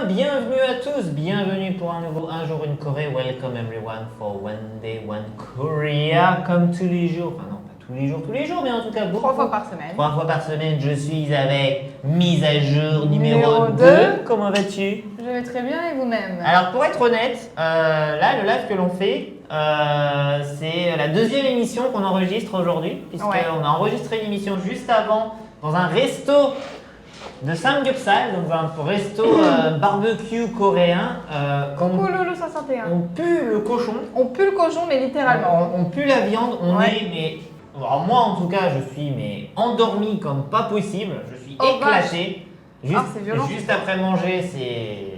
bienvenue à tous, bienvenue pour un nouveau Un jour une Corée. Welcome everyone for One Day One Korea, comme tous les jours. Enfin non, pas tous les jours, mais en tout cas beaucoup. 3 fois par semaine. 3 fois par semaine, je suis avec mise à jour numéro 2. Comment vas-tu? Je vais très bien et vous-même? Alors pour être honnête, là le live que l'on fait, c'est la deuxième émission qu'on enregistre aujourd'hui, puisqu'on a enregistré l'émission juste avant dans un resto de Samgyeopsal, donc un resto barbecue coréen. Coucou Loulou 61. On pue le cochon. On pue le cochon, mais littéralement. On pue la viande, alors moi en tout cas, je suis endormi comme pas possible, je suis éclaté. Juste après manger,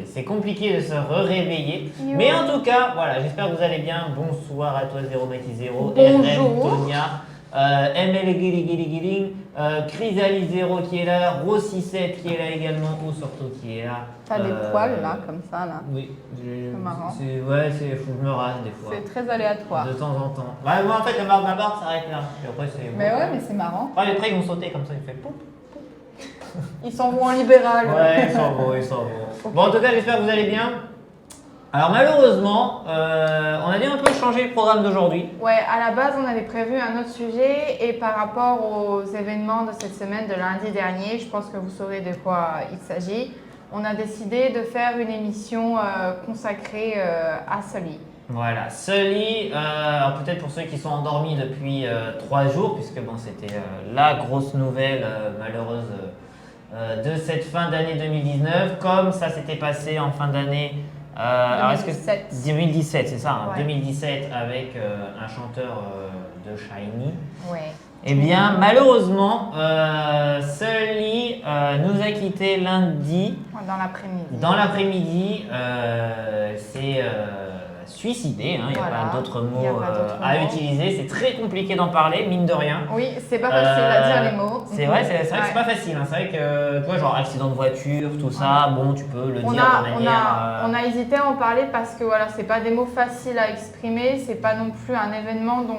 c'est compliqué de se réveiller. Mais en tout cas, voilà, j'espère que vous allez bien. Bonsoir à toi, Zero Mighty Zero, RM Tonia, ML Gili, Chrysalis Zero qui est là, Rossi7 qui est là également, Osorto qui est là. T'as des poils là, comme ça là. Oui, c'est marrant. Faut que je me rase des fois. C'est très aléatoire. De temps en temps. Bah, moi en fait, ma barbe s'arrête là. Et après, mais ouais, mais c'est marrant. Après, ils vont sauter comme ça, ils font poup. Ils s'en vont en libéral. Ouais, ils s'en vont. Okay. Bon, en tout cas, j'espère que vous allez bien. Alors malheureusement, on a dû un peu changer le programme d'aujourd'hui. Ouais, à la base, on avait prévu un autre sujet et par rapport aux événements de cette semaine, de lundi dernier, je pense que vous saurez de quoi il s'agit. On a décidé de faire une émission consacrée à Sully. Voilà, Sully, alors peut-être pour ceux qui sont endormis depuis 3 jours, puisque bon, c'était la grosse nouvelle malheureuse de cette fin d'année 2019, comme ça s'était passé en fin d'année 2017, c'est ça, hein, ouais. 2017 avec un chanteur de Shiny. Ouais. Eh bien, malheureusement, Sully nous a quittés lundi. Dans l'après-midi. C'est suicidé, il n'y a pas d'autres mots à utiliser. C'est très compliqué d'en parler, mine de rien. Oui, c'est pas facile à dire les mots. C'est vrai que c'est pas facile. C'est vrai que, toi, genre accident de voiture, tout ça, bon, tu peux le dire de manière. On a hésité à en parler parce que voilà, c'est pas des mots faciles à exprimer, c'est pas non plus un événement dont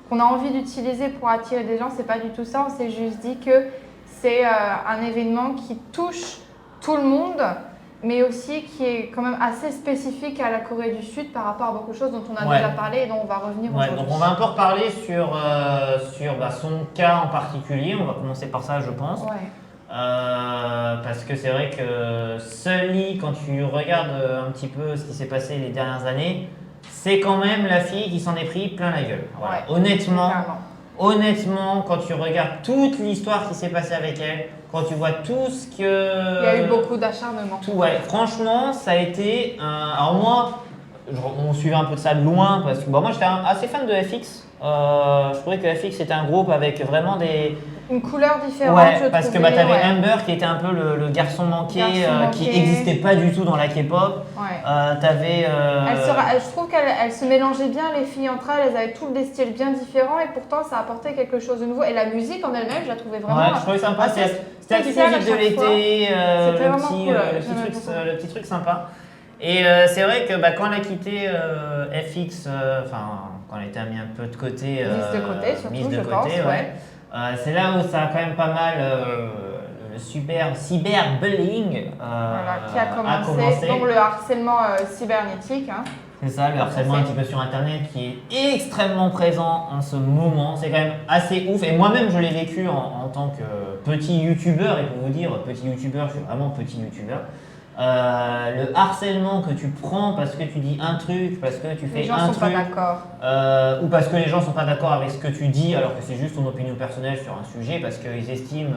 qu'on a envie d'utiliser pour attirer des gens, c'est pas du tout ça. On s'est juste dit que c'est un événement qui touche tout le monde, mais aussi qui est quand même assez spécifique à la Corée du Sud par rapport à beaucoup de choses dont on a déjà parlé et dont on va revenir aujourd'hui. Donc on va un peu reparler sur son cas en particulier, on va commencer par ça je pense. Ouais. Parce que c'est vrai que Sully, quand tu regardes un petit peu ce qui s'est passé les dernières années, c'est quand même la fille qui s'en est pris plein la gueule. Voilà. Ouais, honnêtement, quand tu regardes toute l'histoire qui s'est passée avec elle, quand tu vois tout ce que... Il y a eu beaucoup d'acharnement. Franchement, ça a été... Alors moi, on suivait un peu de ça de loin, parce que moi j'étais assez fan de FX. Je trouvais que FX était un groupe avec vraiment une couleur différente, parce que t'avais Amber qui était un peu le garçon manqué, qui n'existait pas du tout dans la K-pop. Je trouve qu'elles se mélangeaient bien les filles entre elles avaient tous des styles bien différents et pourtant ça apportait quelque chose de nouveau. Et la musique en elle-même, je la trouvais vraiment. Ouais, je trouvais sympa. C'était la petite musique de l'été, le petit truc sympa. Et c'est vrai que quand elle a quitté FX, quand elle était mis un peu de côté, mise de côté, c'est là où ça a quand même pas mal le cyberbullying qui a commencé. Donc le harcèlement cybernétique. Hein. C'est ça, le harcèlement un petit peu sur internet qui est extrêmement présent en ce moment. C'est quand même assez ouf. Et moi-même, je l'ai vécu en tant que petit youtubeur. Et pour vous dire, petit youtubeur, je suis vraiment petit youtubeur. Le harcèlement que tu prends parce que tu dis un truc, parce que tu fais un truc, les gens sont pas d'accord, ou parce que les gens sont pas d'accord avec ce que tu dis alors que c'est juste ton opinion personnelle sur un sujet, parce qu'ils estiment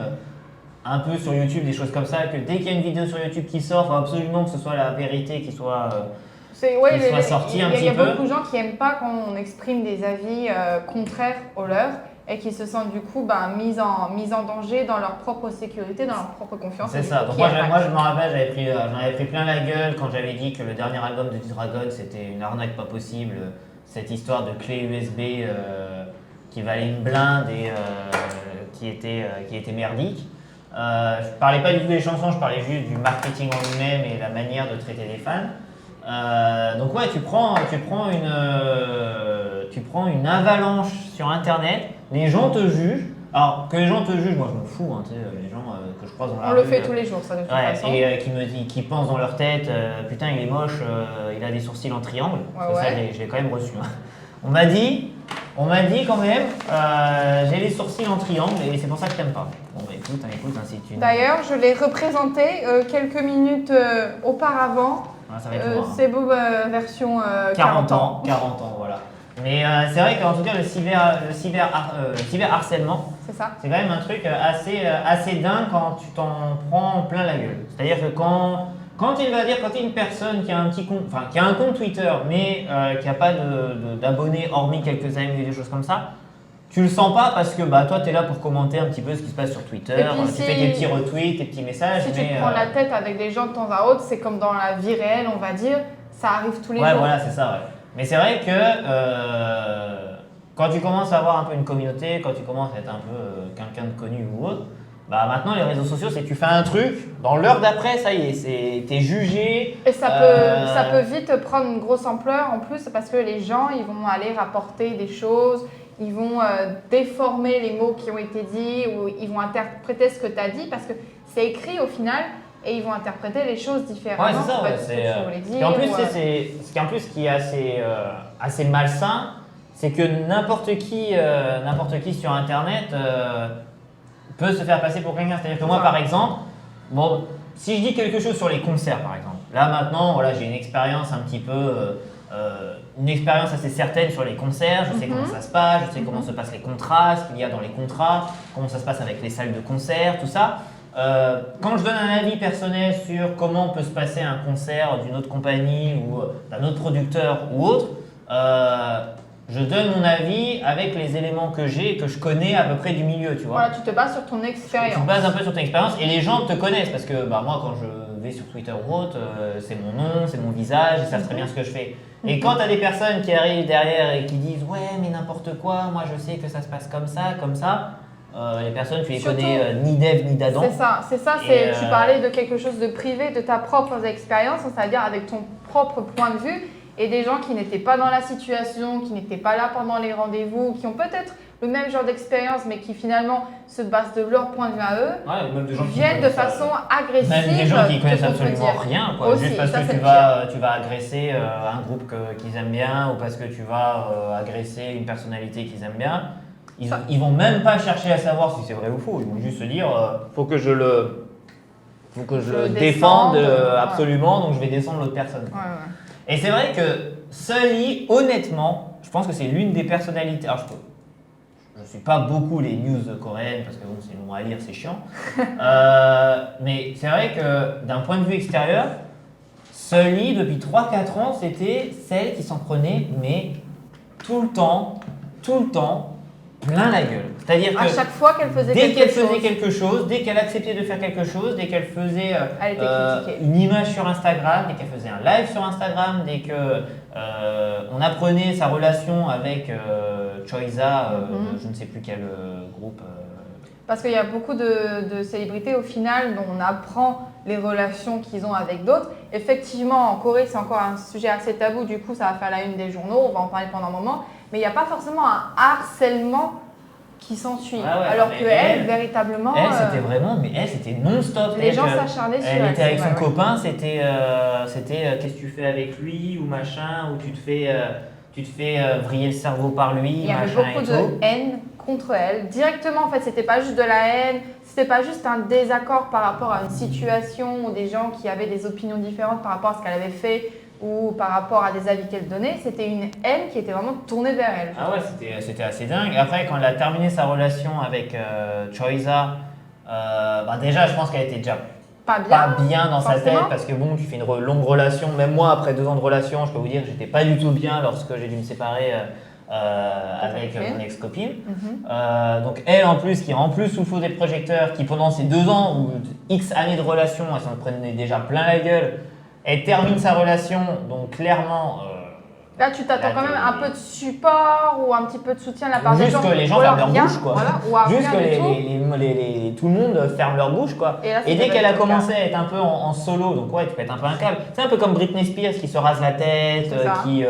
un peu sur YouTube des choses comme ça, que dès qu'il y a une vidéo sur YouTube qui sort, il faut absolument que ce soit la vérité qui soit sortie un petit peu. Il y a beaucoup de gens qui n'aiment pas quand on exprime des avis contraires aux leurs et qui se sentent du coup mis en danger dans leur propre sécurité, dans leur propre confiance. C'est ça. Donc moi je me rappelle, j'en avais pris plein la gueule quand j'avais dit que le dernier album de Dragon c'était une arnaque pas possible. Cette histoire de clé USB qui valait une blinde et qui était merdique. Je parlais pas du tout des chansons, je parlais juste du marketing en lui-même et la manière de traiter les fans. Donc ouais, tu prends une avalanche sur internet, les gens te jugent, Alors, que les gens te jugent, moi je m'en fous, hein, tu sais, les gens que je croise dans la On rue. le fait tous les jours, ça, de toute façon. Et qui pensent dans leur tête, putain, il est moche, il a des sourcils en triangle. Ça, je l'ai quand même reçu. Hein. On m'a dit quand même, j'ai les sourcils en triangle et c'est pour ça que je t'aime pas. Bon, bah écoute, c'est une. D'ailleurs, je l'ai représenté quelques minutes auparavant. Ah, ça va être loin, hein. C'est beau version 40 ans. 40 ans, voilà. Mais c'est vrai qu'en tout cas, le cyberharcèlement, C'est ça. c'est quand même un truc assez dingue quand tu t'en prends plein la gueule. C'est-à-dire que quand tu vas dire, quand tu es une personne qui a un petit compte, enfin qui a un compte Twitter, mais qui n'a pas d'abonnés hormis quelques amis ou des choses comme ça, tu le sens pas parce que toi tu es là pour commenter un petit peu ce qui se passe sur Twitter, tu fais tes petits retweets, tes petits messages. Si tu te prends la tête avec des gens de temps à autre, c'est comme dans la vie réelle, on va dire, ça arrive tous les jours. Ouais, voilà, c'est ça, ouais. Mais c'est vrai que quand tu commences à avoir un peu une communauté, quand tu commences à être un peu quelqu'un de connu ou autre, maintenant les réseaux sociaux, c'est que tu fais un truc, dans l'heure d'après, ça y est, t'es jugé. Et ça peut vite prendre une grosse ampleur en plus parce que les gens, ils vont aller rapporter des choses, ils vont déformer les mots qui ont été dits ou ils vont interpréter ce que tu as dit parce que c'est écrit au final. Et ils vont interpréter les choses différemment. Ouais, c'est ça, ouais. En plus, ce qui est assez malsain, c'est que n'importe qui sur Internet peut se faire passer pour quelqu'un. C'est-à-dire que moi, par exemple, si je dis quelque chose sur les concerts, par exemple, là maintenant, voilà, j'ai une expérience un petit peu, une expérience assez certaine sur les concerts. Je sais comment ça se passe, je sais comment se passent les contrats, ce qu'il y a dans les contrats, comment ça se passe avec les salles de concert, tout ça. Quand je donne un avis personnel sur comment peut se passer un concert d'une autre compagnie ou d'un autre producteur ou autre, je donne mon avis avec les éléments que j'ai et que je connais à peu près du milieu, tu vois. Voilà, tu te bases sur ton expérience. Tu te bases un peu sur ton expérience et les gens te connaissent parce que moi, quand je vais sur Twitter ou autre, c'est mon nom, c'est mon visage, ils savent très bien ce que je fais. Et quand tu as des personnes qui arrivent derrière et qui disent « Ouais, mais n'importe quoi, moi je sais que ça se passe comme ça », les personnes, tu les connais ni d'Ève ni d'Adam. C'est ça. Tu parlais de quelque chose de privé, de ta propre expérience, c'est-à-dire avec ton propre point de vue, et des gens qui n'étaient pas dans la situation, qui n'étaient pas là pendant les rendez-vous, qui ont peut-être le même genre d'expérience, mais qui finalement se basent de leur point de vue à eux, même des gens viennent de façon agressive. Même des gens qui connaissent absolument rien, quoi. Aussi, juste parce que tu vas agresser un groupe qu'ils aiment bien ou parce que tu vas agresser une personnalité qu'ils aiment bien. Ils vont même pas chercher à savoir si c'est vrai ou faux. Ils vont juste se dire faut que je le défende absolument, donc je vais descendre l'autre personne. Ouais. Et c'est vrai que Sully, honnêtement, je pense que c'est l'une des personnalités. Alors je ne suis pas beaucoup les news coréennes parce que c'est long à lire, c'est chiant. Mais c'est vrai que d'un point de vue extérieur, Sully, depuis 3-4 ans, c'était celle qui s'en prenait, mais tout le temps, plein la gueule. C'est-à-dire que chaque fois qu'elle faisait quelque chose, dès qu'elle acceptait de faire quelque chose, dès qu'elle faisait une image sur Instagram, dès qu'elle faisait un live sur Instagram, dès que on apprenait sa relation avec Choiza, je ne sais plus quel groupe. Parce qu'il y a beaucoup de célébrités au final dont on apprend les relations qu'ils ont avec d'autres. Effectivement, en Corée, c'est encore un sujet assez tabou, du coup ça va faire la une des journaux, on va en parler pendant un moment. Mais il n'y a pas forcément un harcèlement qui s'ensuit. Alors qu'elle, véritablement… Elle, c'était non-stop. Les gens s'acharnaient sur elle. Elle était avec son copain, c'était qu'est-ce que tu fais avec lui ou machin, ou tu te fais vriller le cerveau par lui, il y avait beaucoup de haine contre elle. Directement, en fait, c'était pas juste de la haine, c'était pas juste un désaccord par rapport à une situation ou des gens qui avaient des opinions différentes par rapport à ce qu'elle avait fait ou par rapport à des avis qu'elle donnait, c'était une haine qui était vraiment tournée vers elle. Ah ouais, c'était assez dingue. Après, quand elle a terminé sa relation avec Choiza, déjà, je pense qu'elle était déjà pas bien dans sa tête parce que bon, tu fais une longue relation. Même moi, après 2 ans de relation, je peux vous dire que j'étais pas du tout bien lorsque j'ai dû me séparer avec mon ex-copine. Donc elle, en plus, qui est en plus sous le feu des projecteurs, qui pendant ces 2 ans ou X années de relation, elle s'en prenait déjà plein la gueule. Elle termine sa relation, donc clairement… là, tu t'attends quand même un peu de support ou un petit peu de soutien de la part des gens. Juste que les gens ferment leur bouche, quoi. Voilà, juste que tout le monde ferme leur bouche, quoi. Et dès qu'elle a commencé à être un peu en solo, donc ouais, tu pètes un peu un câble. C'est un peu comme Britney Spears qui se rase la tête, qui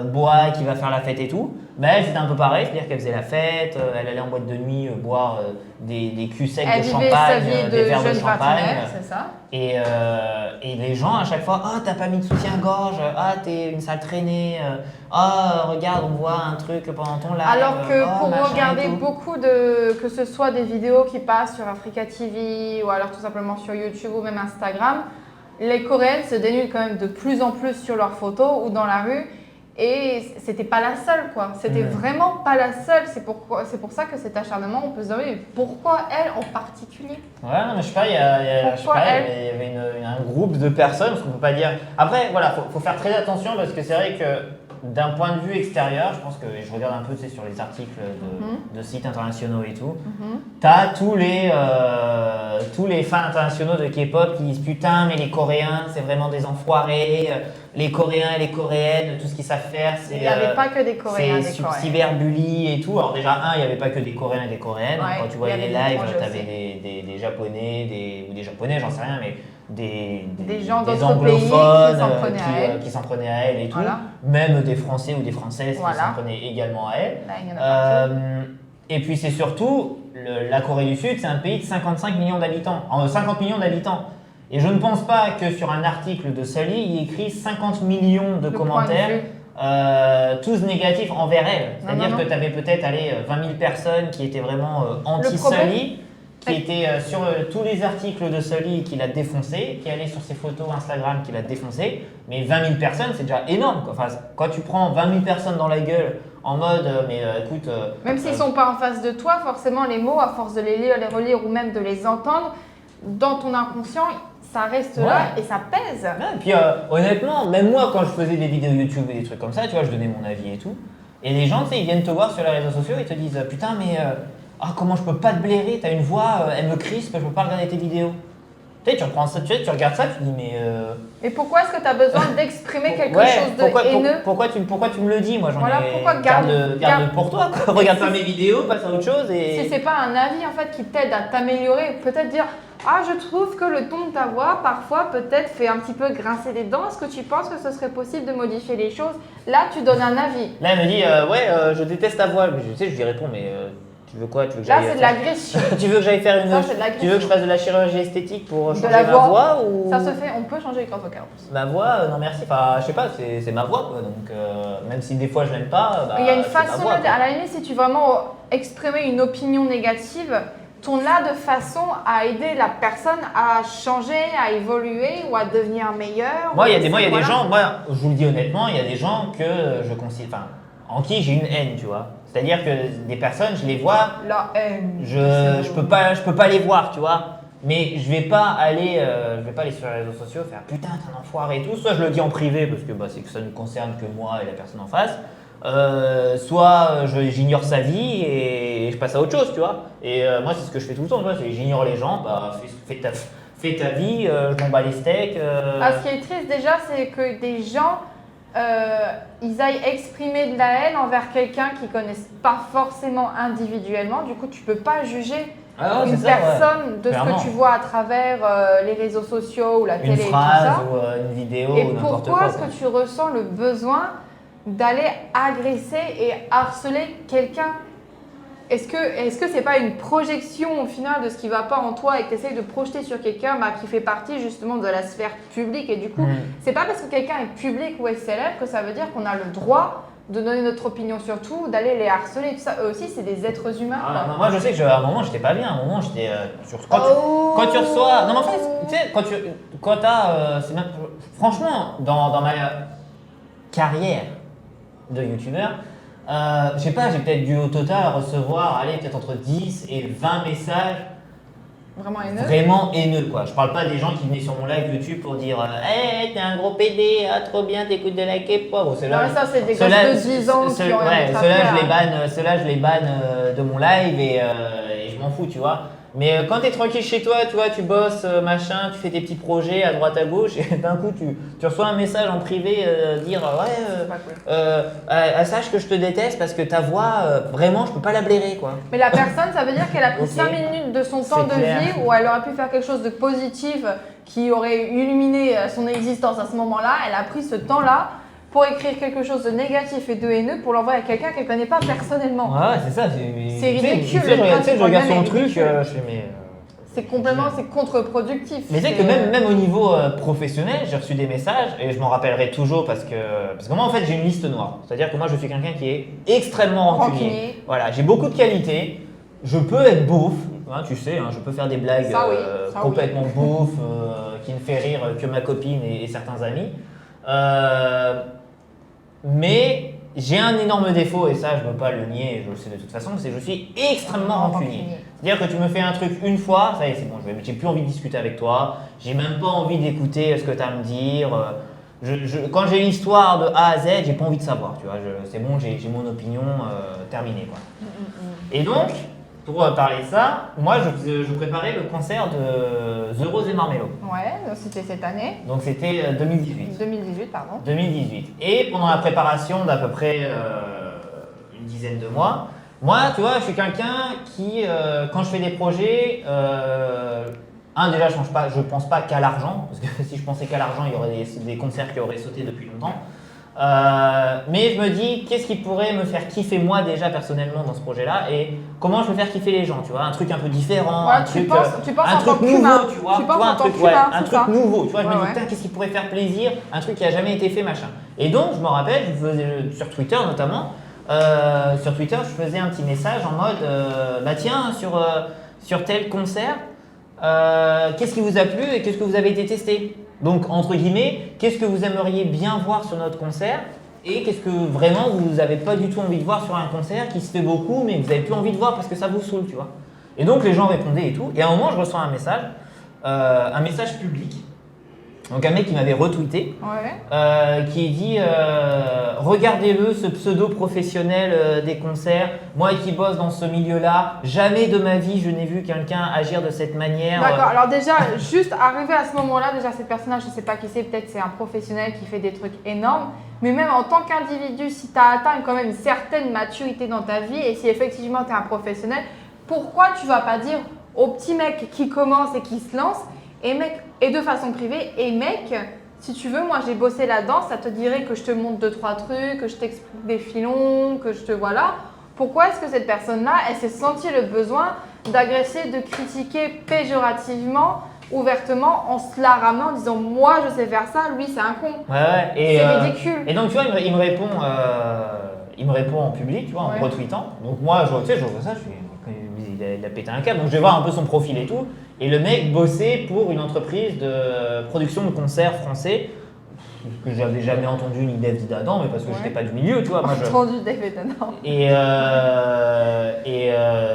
boit, qui va faire la fête et tout. Ben, elle, c'était un peu pareil, c'est-à-dire qu'elle faisait la fête, elle allait en boîte de nuit boire des culs secs de champagne, des verres de champagne. C'est ça. Et les gens, à chaque fois, oh, t'as pas mis de soutien-gorge, ah, t'es une sale traînée, oh, regarde, on voit un truc pendant ton live. Alors que oh, pour machin regarder et tout. beaucoup que ce soit des vidéos qui passent sur Africa TV ou alors tout simplement sur YouTube ou même Instagram, les Coréennes se dénudent quand même de plus en plus sur leurs photos ou dans la rue. Et c'était pas la seule, quoi. C'était vraiment pas la seule. C'est pour ça que cet acharnement, on peut se demander pourquoi elle en particulier. Ouais, non, mais je sais pas, il y avait un groupe de personnes, parce qu'on peut pas dire. Après, voilà, faut faire très attention parce que c'est vrai que d'un point de vue extérieur, je pense que je regarde un peu tu sais, sur les articles de sites internationaux et tout. T'as tous les fans internationaux de K-pop qui disent putain, mais les Coréens, c'est vraiment des enfoirés. Les Coréens et les Coréennes, tout ce qu'ils savent faire, c'est. Il n'y avait pas que des Coréens. C'est cyberbully et tout. Alors, déjà, il n'y avait pas que des Coréens et des Coréennes. Ouais, quand tu voyais les lives, tu avais des Japonais, ou des Japonais, j'en sais rien, mais des gens d'autres anglophones pays qui s'en prenaient à elle et tout. Voilà. Même des Français ou des Françaises Voilà. qui s'en prenaient également à elle. Là, il y en a partout. Et puis, c'est surtout, la Corée du Sud, c'est un pays de 55 millions d'habitants, 50 millions d'habitants. Et je ne pense pas que sur un article de Sully, il y écrit 50 millions de commentaires, tous négatifs envers elle. C'est-à-dire que tu avais peut-être 20 000 personnes qui étaient vraiment anti-Sully, qui étaient sur tous les articles de Sully qui l'a défoncé, qui allaient sur ses photos Instagram qui l'a défoncé. Mais 20 000 personnes, c'est déjà énorme, quoi. Enfin, quand tu prends 20 000 personnes dans la gueule en mode, écoute… même s'ils ne sont pas en face de toi, forcément les mots, à force de les lire, les relire ou même de les entendre, dans ton inconscient, ça reste là et ça pèse. Ouais, et puis honnêtement, même moi quand je faisais des vidéos YouTube et des trucs comme ça, tu vois, je donnais mon avis et tout. Et les gens, tu sais, ils viennent te voir sur les réseaux sociaux et te disent putain mais comment je peux pas te blairer, t'as une voix, elle me crispe, je peux pas regarder tes vidéos. Tu sais, tu reprends ça, tu regardes ça, tu te dis mais… Et pourquoi est-ce que tu as besoin d'exprimer quelque chose de haineux? Pourquoi tu me le dis? Moi j'en ai… Garde pour toi, quoi. Regarde pas mes vidéos, passe à autre chose et… Si c'est pas un avis en fait qui t'aide à t'améliorer, peut-être dire ah je trouve que le ton de ta voix parfois peut-être fait un petit peu grincer des dents, est-ce que tu penses que ce serait possible de modifier les choses? Là tu donnes un avis. Là elle me dit je déteste ta voix, je lui réponds mais… Tu veux quoi? Tu veux que là, c'est de l'agression. Tu veux que j'aille faire tu veux que je fasse de la chirurgie esthétique pour changer ma voix ou… Ça se fait, on peut changer les cordes vocales. Ma voix, non merci. Enfin, je sais pas, c'est ma voix quoi. Donc même si des fois je l'aime pas, il y a une façon, à la limite, si tu veux vraiment exprimer une opinion négative, tourne-la de façon à aider la personne à changer, à évoluer ou à devenir meilleure. Moi, il y a des gens, je vous le dis honnêtement, il y a des gens que je considère, en qui j'ai une haine, tu vois. C'est-à-dire que des personnes, je les vois, la haine. Je peux pas les voir, tu vois. Mais je vais pas aller sur les réseaux sociaux faire putain t'es un enfoiré et tout. Soit je le dis en privé parce que c'est que ça ne concerne que moi et la personne en face. Soit j'ignore sa vie et je passe à autre chose, tu vois. Et moi c'est ce que je fais tout le temps, tu vois. J'ignore les gens, fais ta vie, je m'en bats les steaks. Ce qui est triste déjà, c'est que des gens ils aillent exprimer de la haine envers quelqu'un qu'ils connaissent pas forcément individuellement. Du coup, tu peux pas juger une personne de clairement. Ce que tu vois à travers les réseaux sociaux ou la télé une phrase, et tout ça. ou une vidéo et ou n'importe quoi. Pourquoi est-ce que tu ressens le besoin d'aller agresser et harceler quelqu'un? Est-ce que c'est pas une projection au final de ce qui va pas en toi et que tu essayes de projeter sur quelqu'un qui fait partie justement de la sphère publique et du coup, c'est pas parce que quelqu'un est public ou est célèbre que ça veut dire qu'on a le droit de donner notre opinion sur tout, d'aller les harceler, tout ça. Eux aussi, c'est des êtres humains. Non, moi, je sais qu'à un moment, j'étais pas bien. À un moment, j'étais quand tu reçois… Non, mais en fait, tu sais, quand t'as… franchement, dans ma carrière de youtubeur, je sais pas, j'ai peut-être dû au total recevoir, peut-être entre 10 et 20 messages vraiment haineux, quoi. Je parle pas des gens qui venaient sur mon live YouTube pour dire hey, t'es un gros PD, trop bien, t'écoutes de la K-pop. Non, mais ça, c'est des gosses de 10 ans qui ont rien à faire. Ceux-là, je les banne de mon live et je m'en fous, tu vois. Mais quand t'es tranquille chez toi, tu vois, tu bosses, machin, tu fais tes petits projets à droite à gauche et d'un coup tu reçois un message en privé dire sache que je te déteste parce que ta voix, vraiment, je peux pas la blairer, quoi. Mais la personne, ça veut dire qu'elle a pris 5 minutes de son temps de vie où elle aurait pu faire quelque chose de positif qui aurait illuminé son existence à ce moment-là. Elle a pris ce temps-là pour écrire quelque chose de négatif et de haineux pour l'envoyer à quelqu'un qu'elle ne connaît pas personnellement. Ouais, c'est ça. C'est ridicule. Tu sais, je regarde son truc, je fais mais. C'est complètement, c'est contre-productif. Mais tu sais que même au niveau professionnel, j'ai reçu des messages et je m'en rappellerai toujours parce que moi en fait j'ai une liste noire. C'est-à-dire que moi je suis quelqu'un qui est extrêmement rancunier. Voilà, j'ai beaucoup de qualités. Je peux être beauf, hein, tu sais, hein, je peux faire des blagues complètement beauf qui ne fait rire que ma copine et certains amis. Mais j'ai un énorme défaut et ça je ne peux pas le nier, je le sais de toute façon, c'est que je suis extrêmement rancunier. C'est-à-dire que tu me fais un truc une fois, ça y est, c'est bon, j'ai plus envie de discuter avec toi, j'ai même pas envie d'écouter ce que tu as à me dire. Quand j'ai l'histoire de A à Z, j'ai pas envie de savoir, tu vois, c'est bon, j'ai mon opinion terminée, quoi. Et donc, pour parler de ça, moi je préparais le concert de The Rose et Marmello. Ouais, c'était cette année. Donc c'était 2018. 2018, pardon. 2018. Et pendant la préparation d'à peu près une dizaine de mois, moi, tu vois, je suis quelqu'un qui, quand je fais des projets, déjà, je pense pas qu'à l'argent, parce que si je pensais qu'à l'argent, il y aurait des concerts qui auraient sauté depuis longtemps. Mais je me dis, qu'est-ce qui pourrait me faire kiffer moi déjà personnellement dans ce projet-là et comment je peux faire kiffer les gens, tu vois, un truc un peu différent, ouais, un truc nouveau, tu vois, un truc nouveau, tu vois, je me dis, putain, qu'est-ce qui pourrait faire plaisir, un truc qui a jamais été fait, machin. Et donc, je me rappelle, je faisais sur Twitter notamment, sur Twitter, je faisais un petit message en mode, bah tiens, sur tel concert, qu'est-ce qui vous a plu et qu'est-ce que vous avez été testé? Donc, entre guillemets, qu'est-ce que vous aimeriez bien voir sur notre concert et qu'est-ce que vraiment vous n'avez pas du tout envie de voir sur un concert qui se fait beaucoup mais que vous n'avez plus envie de voir parce que ça vous saoule, tu vois. Et donc, les gens répondaient et tout. Et à un moment, je reçois un message public. Donc, un mec qui m'avait retweeté, qui dit regardez-le, ce pseudo professionnel des concerts. Moi qui bosse dans ce milieu-là, jamais de ma vie je n'ai vu quelqu'un agir de cette manière. D'accord, alors déjà, juste arrivé à ce moment-là, déjà cette personne-là, je ne sais pas qui c'est, peut-être c'est un professionnel qui fait des trucs énormes. Mais même en tant qu'individu, si tu as atteint quand même une certaine maturité dans ta vie et si effectivement tu es un professionnel, pourquoi tu ne vas pas dire au petit mec qui commence et qui se lance et de façon privée, et mec, si tu veux, moi j'ai bossé là-dedans, ça te dirait que je te montre 2-3 trucs, que je t'explique des filons, que je te… Voilà. Pourquoi est-ce que cette personne-là, elle s'est senti le besoin d'agresser, de critiquer péjorativement, ouvertement, en se la ramenant, en disant « moi je sais faire ça, lui c'est un con ». C'est ridicule. Et donc tu vois, il me répond en public, tu vois, en retweetant. Donc moi, je vois ça, il a pété un câble, donc je vais voir un peu son profil et tout. Et le mec bossait pour une entreprise de production de concerts français que j'avais jamais entendu ni Dave ni d'Adam, mais parce que j'étais pas du milieu, tu vois. Moi, entendu Dave et d'Adam.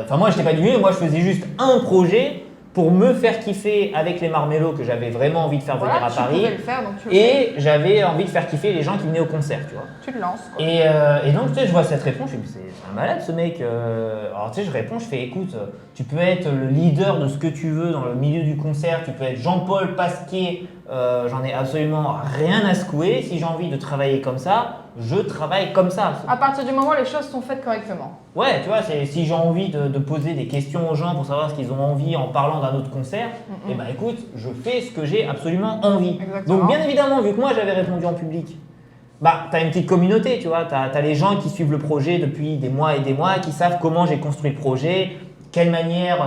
Enfin moi, j'étais pas du milieu, moi je faisais juste un projet pour me faire kiffer avec les Marmello que j'avais vraiment envie de faire venir à Paris. Le faire, donc tu et j'avais envie de faire kiffer les gens qui venaient au concert, tu vois. Tu te lances. Quoi. Et donc, tu sais, je vois cette réponse, je me dis, c'est un malade ce mec. Alors, tu sais, je réponds, je fais, écoute, tu peux être le leader de ce que tu veux dans le milieu du concert, tu peux être Jean-Paul Pasquier, j'en ai absolument rien à secouer. Si j'ai envie de travailler comme ça, je travaille comme ça. À partir du moment où les choses sont faites correctement. Ouais, tu vois, si j'ai envie de poser des questions aux gens pour savoir ce qu'ils ont envie en parlant d'un autre concert, et ben écoute, je fais ce que j'ai absolument envie. Exactement. Donc bien évidemment, vu que moi j'avais répondu en public, bah t'as une petite communauté, tu vois, t'as les gens qui suivent le projet depuis des mois et des mois, qui savent comment j'ai construit le projet, quelle manière,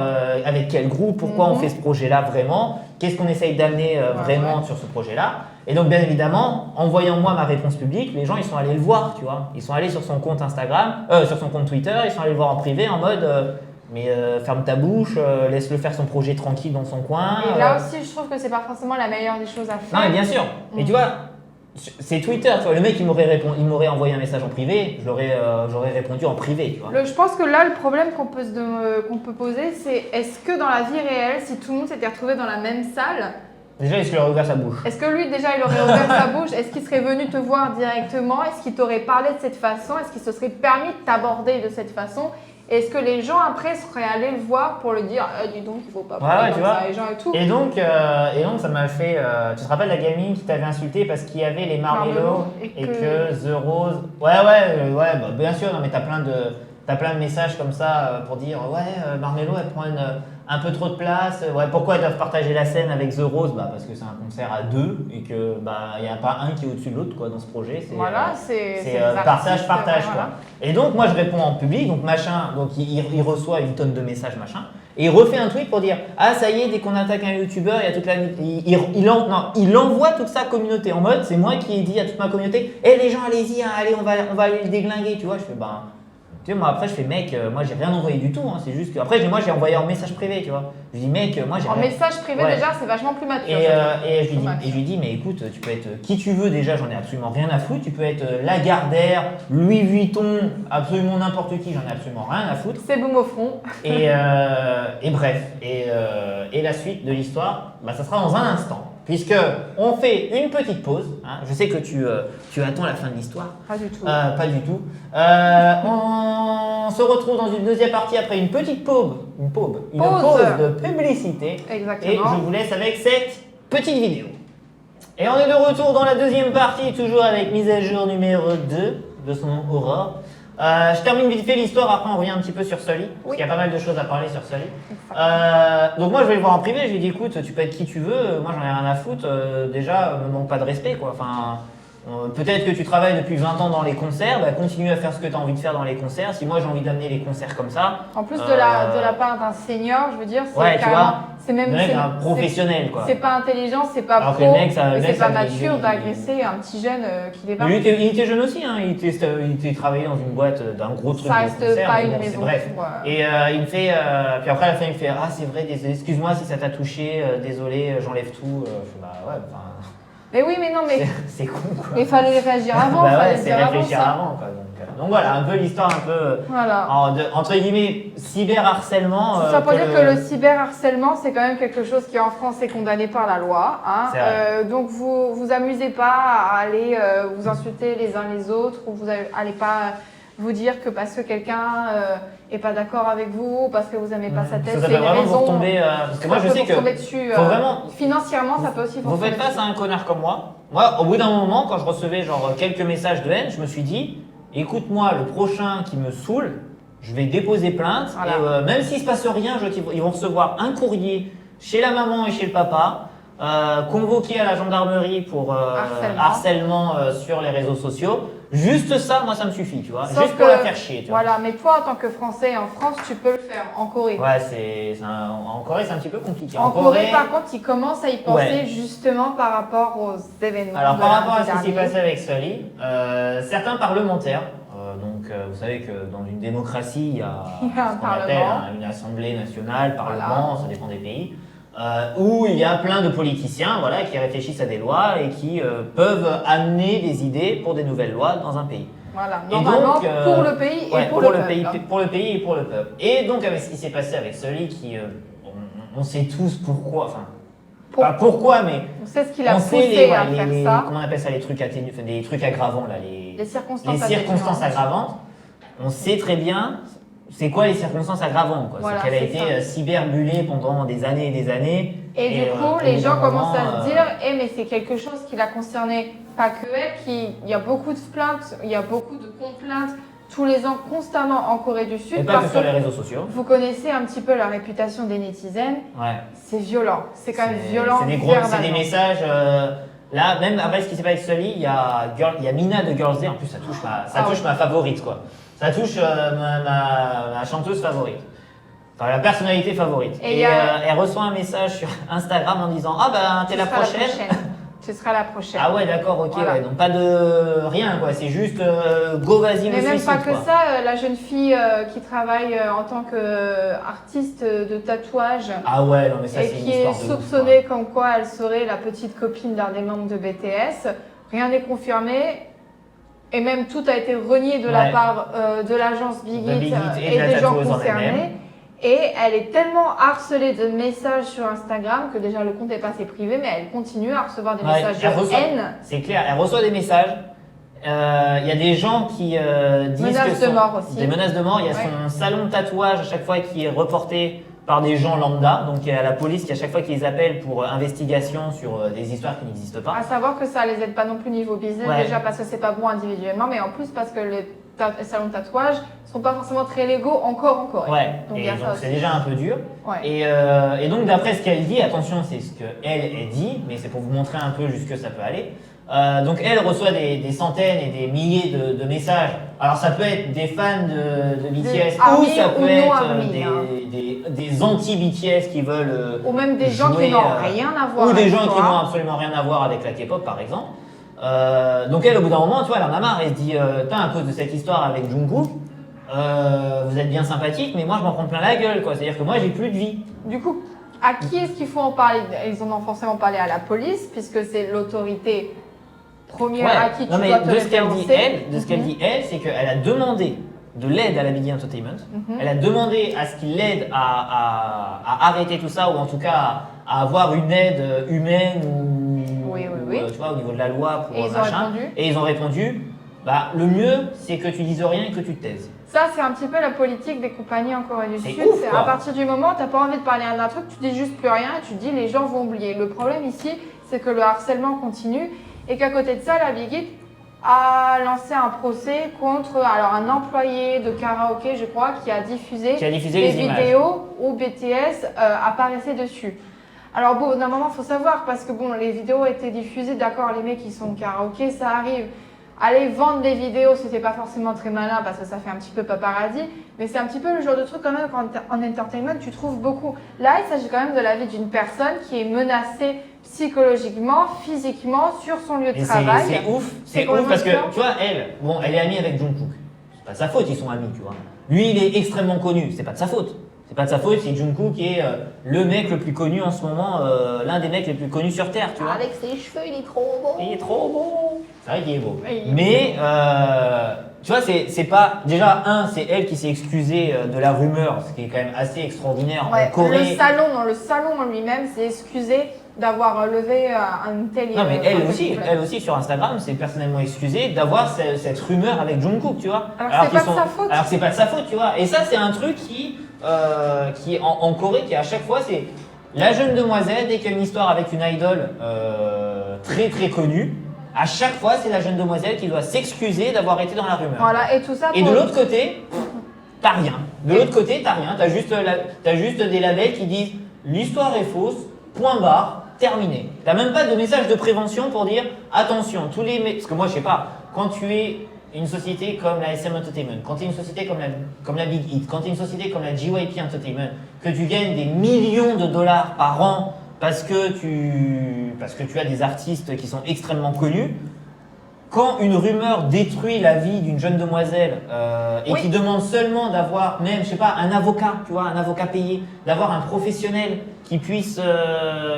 avec quel groupe, pourquoi on fait ce projet-là vraiment, qu'est-ce qu'on essaye d'amener vraiment sur ce projet-là. Et donc, bien évidemment, en voyant moi ma réponse publique, les gens ils sont allés le voir, tu vois. Ils sont allés sur son compte Instagram, sur son compte Twitter, ils sont allés le voir en privé en mode ferme ta bouche, laisse-le faire son projet tranquille dans son coin. Et là aussi, je trouve que c'est pas forcément la meilleure des choses à faire. Non, mais bien sûr. Mais tu vois, c'est Twitter, tu vois. Le mec il m'aurait envoyé un message en privé, j'aurais répondu en privé, tu vois. Je pense que là, le problème qu'on peut poser, c'est est-ce que dans la vie réelle, si tout le monde s'était retrouvé dans la même salle, déjà, est-ce qu'il aurait ouvert sa bouche? Est-ce que lui, déjà, il aurait ouvert sa bouche? Est-ce qu'il serait venu te voir directement? Est-ce qu'il t'aurait parlé de cette façon? Est-ce qu'il se serait permis de t'aborder de cette façon? Est-ce que les gens après seraient allés le voir pour lui dire dis donc, il faut pas parler comme ça, les gens et tout? Et donc ça m'a fait… tu te rappelles la gamine qui t'avait insulté parce qu'il y avait les Marmello et que The Rose… Ouais, bah, bien sûr, non mais t'as plein de messages comme ça pour dire Marmello elle prend un peu trop de place. Ouais, pourquoi ils doivent partager la scène avec The Rose? Bah, parce que c'est un concert à deux et que bah il n'y a pas un qui est au-dessus de l'autre quoi dans ce projet. Voilà, c'est partage quoi. Voilà. Et donc moi je réponds en public, donc machin, donc il reçoit une tonne de messages machin. Et il refait un tweet pour dire ah ça y est, dès qu'on attaque un youtubeur, il y a toute la il envoie toute sa communauté en mode c'est moi qui ai dit à toute ma communauté les gens allez-y hein, allez on va aller le déglinguer, tu vois. Je fais bah tu sais, moi après je fais mec, moi j'ai rien envoyé du tout, hein, c'est juste que après moi j'ai envoyé en message privé, tu vois. Je dis mec, moi j'ai en rien. message privé déjà c'est vachement plus mature. Et je lui dis mais écoute, tu peux être qui tu veux déjà, j'en ai absolument rien à foutre. Tu peux être Lagardère, Louis Vuitton, absolument n'importe qui, j'en ai absolument rien à foutre. C'est boum au front. Et bref, et la suite de l'histoire, bah, ça sera dans un instant. Puisque on fait une petite pause, hein. Je sais que tu attends la fin de l'histoire. Pas du tout. Pas du tout. On se retrouve dans une deuxième partie après une petite pause de publicité. Exactement. Et je vous laisse avec cette petite vidéo. Et on est de retour dans la deuxième partie, toujours avec mise à jour numéro 2 de son nom Aurore. Je termine vite fait l'histoire, après on revient un petit peu sur Sully, parce qu'il y a pas mal de choses à parler sur Sully. Donc moi je vais le voir en privé, je lui dis écoute, tu peux être qui tu veux, moi j'en ai rien à foutre, déjà me manque pas de respect quoi. Enfin, peut-être que tu travailles depuis 20 ans dans les concerts, bah, continue à faire ce que tu as envie de faire dans les concerts. Si moi j'ai envie d'amener les concerts comme ça. En plus de la part d'un senior, je veux dire, c'est carrément. C'est même un professionnel quoi. C'est pas intelligent, c'est pas pro, c'est pas mature d'agresser un petit jeune qui débarque. Il était jeune aussi, hein. Il était travaillé dans une boîte d'un gros truc. Ça reste de concert, pas une maison. Bref. Et il me fait, puis après à la fin il me fait ah c'est vrai, excuse-moi si ça t'a touché, désolé, j'enlève tout. Je fais bah ouais, enfin. Mais oui, mais non, mais. C'est con quoi. Mais il fallait réagir avant, bah ouais, c'est réfléchir avant quoi. Donc voilà, un peu l'histoire un peu voilà. Entre guillemets cyberharcèlement. Tout ça pour dire que le cyberharcèlement c'est quand même quelque chose qui en France est condamné par la loi. Hein. Donc vous amusez pas à aller vous insulter les uns les autres ou vous allez pas vous dire que parce que quelqu'un est pas d'accord avec vous, parce que vous n'aimez pas sa tête, c'est une raison. Vous retomber, parce que moi je sais que dessus, faut vraiment, financièrement ça peut aussi vous faites face à un connard comme moi. Moi au bout d'un moment quand je recevais genre quelques messages de haine, je me suis dit écoute-moi, le prochain qui me saoule, je vais déposer plainte. Voilà. Et même s'il se passe rien, ils vont recevoir un courrier chez la maman et chez le papa, convoqué à la gendarmerie pour harcèlement sur les réseaux sociaux. Juste ça, moi ça me suffit, tu vois. Sauf juste pour la faire chier, tu vois. Voilà, mais toi en tant que Français en France, tu peux le faire. En Corée. Ouais, en Corée c'est un petit peu compliqué. En Corée, par contre, ils commencent à y penser justement par rapport aux événements. Alors par rapport à ce qui s'est passé avec Sully, certains parlementaires, vous savez que dans une démocratie, il y a ce qu'on appelle une assemblée nationale, parlement, ça dépend des pays. Où il y a plein de politiciens voilà, qui réfléchissent à des lois et qui peuvent amener des idées pour des nouvelles lois dans un pays. Voilà, normalement donc, pour le pays et pour le peuple. Pour le pays et pour le peuple. Et donc avec ce qui s'est passé avec celui qui, on sait tous pourquoi, enfin, pas pourquoi, mais on sait ce qu'il a poussé à faire ça. Comment on appelle ça, les trucs des trucs aggravants là, les circonstances aggravantes. On sait très bien. C'est quoi les circonstances aggravantes quoi. Voilà, c'est qu'elle a été cyberbulée pendant des années et des années. Et du coup, les gens commencent à se dire mais c'est quelque chose qui l'a concerné, pas que elle, il y a beaucoup de plaintes, il y a beaucoup de complaintes tous les ans constamment en Corée du Sud. Et pas que sur les réseaux sociaux. Vous connaissez un petit peu la réputation des netizens. Ouais. C'est violent, c'est quand même violent. C'est des messages. Là, même après ce qui s'est passé avec Sully, il y a Mina de Girls' Day. En plus, ça touche ma favorite quoi. Ça touche ma chanteuse favorite. Enfin, la personnalité favorite. Et elle reçoit un message sur Instagram en disant ah ben t'es la prochaine. Tu seras la prochaine. Ah ouais d'accord ok voilà. Ouais, donc pas de rien quoi, c'est juste go vas-y le suicide. Mais même pas que quoi. Ça, la jeune fille qui travaille en tant qu'artiste de tatouage. Ah ouais non mais ça c'est une histoire de et qui est soupçonnée comme quoi elle serait la petite copine d'un des membres de BTS. Rien n'est confirmé. Et même tout a été renié de la part de l'agence Big Hit et des gens concernés. Et elle est tellement harcelée de messages sur Instagram que déjà le compte est passé privé, mais elle continue à recevoir des messages de haine. C'est clair, elle reçoit des messages. Il y a des gens qui disent menaces de mort aussi. Des menaces de mort. Il y a son salon de tatouage à chaque fois qui est reporté par des gens lambda. Donc il y a la police qui à chaque fois qui les appelle pour investigation sur des histoires qui n'existent pas. À savoir que ça les aide pas non plus niveau business déjà parce que c'est pas bon individuellement, mais en plus parce que le salons de tatouage ne sont pas forcément très légaux encore en Corée. Ouais, Donc, et donc c'est déjà un peu dur. Ouais. Et donc d'après ce qu'elle dit, attention, c'est ce qu'elle dit, mais c'est pour vous montrer un peu jusque ça peut aller. Donc elle reçoit des centaines et des milliers de messages. Alors ça peut être des fans de BTS ou ça peut être des anti-BTS qui veulent ou même des gens qui n'ont rien à voir ou des avec gens toi. qui n'ont absolument rien à voir avec la K-pop par exemple. Donc elle au bout d'un moment, tu vois, elle en a marre. Elle se dit, à cause de cette histoire avec Jungkook, vous êtes bien sympathique, mais moi je m'en prends plein la gueule, quoi. C'est-à-dire que moi j'ai plus de vie. Du coup, à qui est-ce qu'il faut en parler? Ils en ont forcément parlé à la police, puisque c'est l'autorité première à qui tu dois te de ce qu'elle dit référencer. elle, c'est qu'elle a demandé de l'aide à la Big Entertainment. Elle a demandé à ce qu'il l'aide à arrêter tout ça, ou en tout cas à avoir une aide humaine ou tu vois, au niveau de la loi pour machin. Et ils ont répondu, bah, le mieux c'est que tu dises rien et que tu te taises. Ça, c'est un petit peu la politique des compagnies en Corée du Sud. Ouf, à partir du moment où tu n'as pas envie de parler d'un truc, tu dis juste plus rien et tu dis les gens vont oublier. Le problème ici, c'est que le harcèlement continue et qu'à côté de ça, la Big Hit a lancé un procès contre un employé de karaoké, je crois, qui a diffusé des vidéos où BTS apparaissait dessus. Alors bon, d'un moment, il faut savoir, parce que bon, les vidéos étaient diffusées, d'accord, les mecs qui sont au karaoké, ça arrive. Aller vendre des vidéos, c'était pas forcément très malin parce que ça fait un petit peu paparazzi, mais c'est un petit peu le genre de truc quand même qu'en entertainment tu trouves beaucoup. Là, il s'agit quand même de la vie d'une personne qui est menacée psychologiquement, physiquement sur son lieu de travail. C'est ouf parce que tu vois, elle est amie avec Jungkook. C'est pas de sa faute, ils sont amis, tu vois. Lui, il est extrêmement connu, c'est pas de sa faute. C'est pas de sa faute si Jungkook est le mec le plus connu en ce moment, l'un des mecs les plus connus sur Terre, tu vois. Avec ses cheveux, il est trop beau. Il est trop beau. C'est vrai qu'il est beau. Mais tu vois, c'est pas. Déjà, c'est elle qui s'est excusée de la rumeur, ce qui est quand même assez extraordinaire en Corée. Le salon en lui-même s'est excusé d'avoir levé un tel. Non, mais elle aussi sur Instagram s'est personnellement excusée d'avoir cette rumeur avec Jungkook, tu vois. Alors c'est pas de sa faute. Alors c'est pas de sa faute, tu vois. Et ça, c'est un truc qui est en Corée, qui à chaque fois, c'est la jeune demoiselle, dès qu'il y a une histoire avec une idole très très connue, à chaque fois, c'est la jeune demoiselle qui doit s'excuser d'avoir été dans la rumeur. Voilà, et tout ça. Et de l'autre côté, t'as rien. De l'autre côté, t'as rien. T'as juste des labels qui disent l'histoire est fausse, point barre, terminé. T'as même pas de message de prévention pour dire attention, parce que moi, je sais pas, quand tu es une société comme la SM Entertainment, quand tu es une société comme la Big Hit, quand tu es une société comme la JYP Entertainment, que tu gagnes des millions de dollars par an parce que tu as des artistes qui sont extrêmement connus, quand une rumeur détruit la vie d'une jeune demoiselle et qui demande seulement d'avoir même, je sais pas, un avocat, tu vois, un avocat payé, d'avoir un professionnel qui puisse